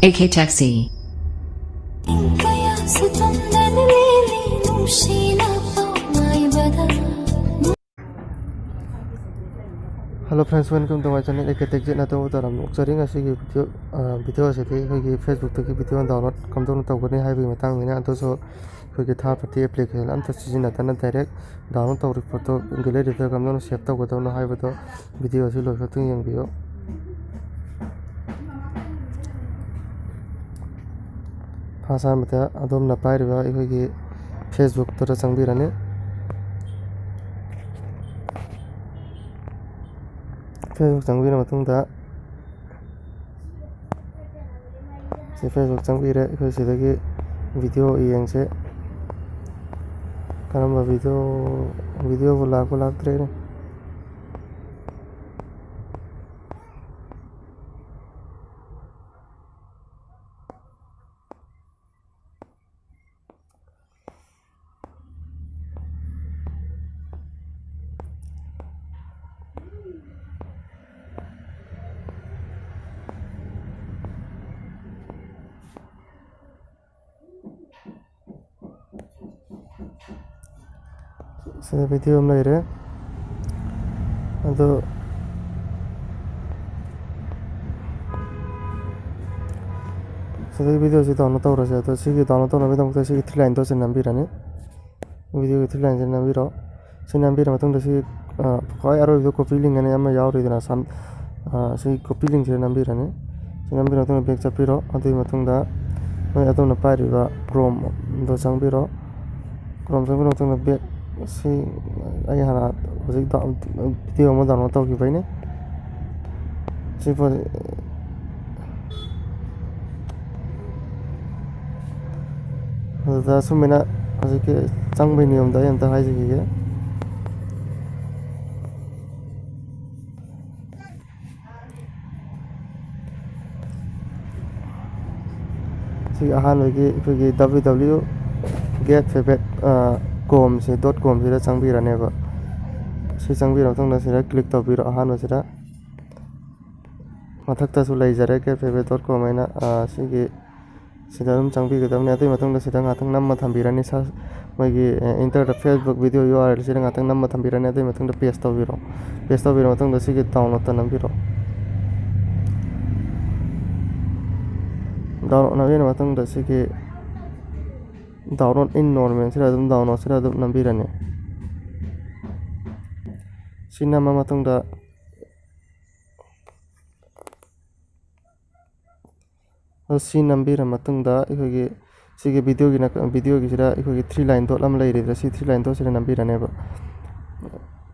AK Taxi. Hello friends, welcome to my channel. AK Taxi na to taram uksaring asigi video asidi hogi Facebook taki video download kamdon tawgani haibi matang ni anto so hogi third party application amta sijinatana direct download taw report to gallery ta kamdon save tawgadawna haibato video asi lo fatung yengbiyo. Phasa mata adom na pairiba hogi Facebook to changbirane. Facebook changbira matungda si Facebook changbire ikoi sidagi video iyengse karamba video bu laktre ne Sa video laire ado sa video si download tawra sa to sigi download tawna bidang to sigi 3 line to sen nambirane video 3 line sen nambiro sen nambira matang to si koi aro video copy link ane amma yauri dina sam si copy link sen nambirane sen nambira matang back chapiro adi matang da noi adom na pariba chrome do changbiro chrome changbiro matang back si ai hana hojik video mo download tawki baine si for da sumena hojik changbai niyam da yanta haijigi ge si ahan lagi www.get.com sida changbirane ba si changbira tongna sida click tawbiro ahan sida mathakta su laijare get.com aina sigi sida dum changbigedamne atoi matongda sida ngathang namma thambirani sa magi enter the Facebook video URL sida ngathang namma thambirani atoi matongda paste tawbiro matongda sigi download tanambiro download nabina matongda sigi download in normal sira dum download sira dum nambirane sinama matungda si nambira matungda ikogi sige video gi sira ikogi 3 line dot lam laire si 3 line to sira nambirane ba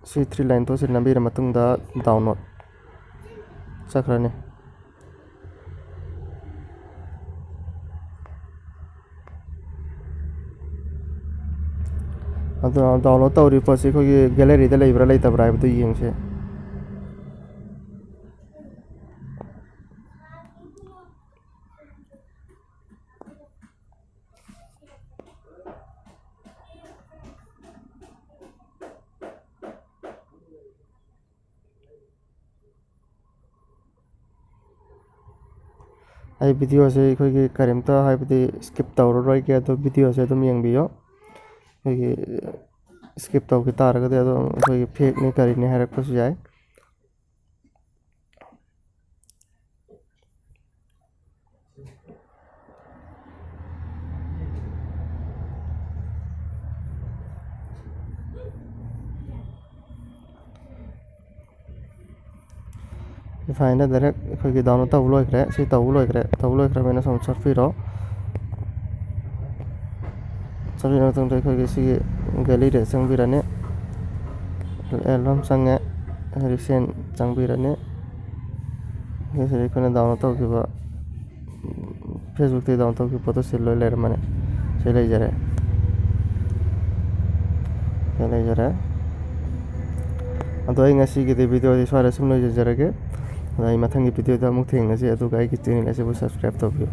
si 3 line to sira nambira matungda download sakrane ado download tawri pasi khogi gallery da leibra leitabra ibdu yengse ai video se khogi karimta haibdi skip tawro roi ke to video se dum yengbiyo khogi skip tawki taragade ado khogi fake ni karini harak pasu jai find direct khogi download tawlo ikre si tawlo ikre mena som sarfiro sarfiro tong dai khogi si gallery changbirane album sange recent changbirane yesere kone download tawkiba Facebook te download tawki photo selo ler mane selai jare ado ai ngasi ge video di swara sumno jarage ai mathang gi video da muk thengna je adu gai gi channel ase bu subscribe tawbiyo.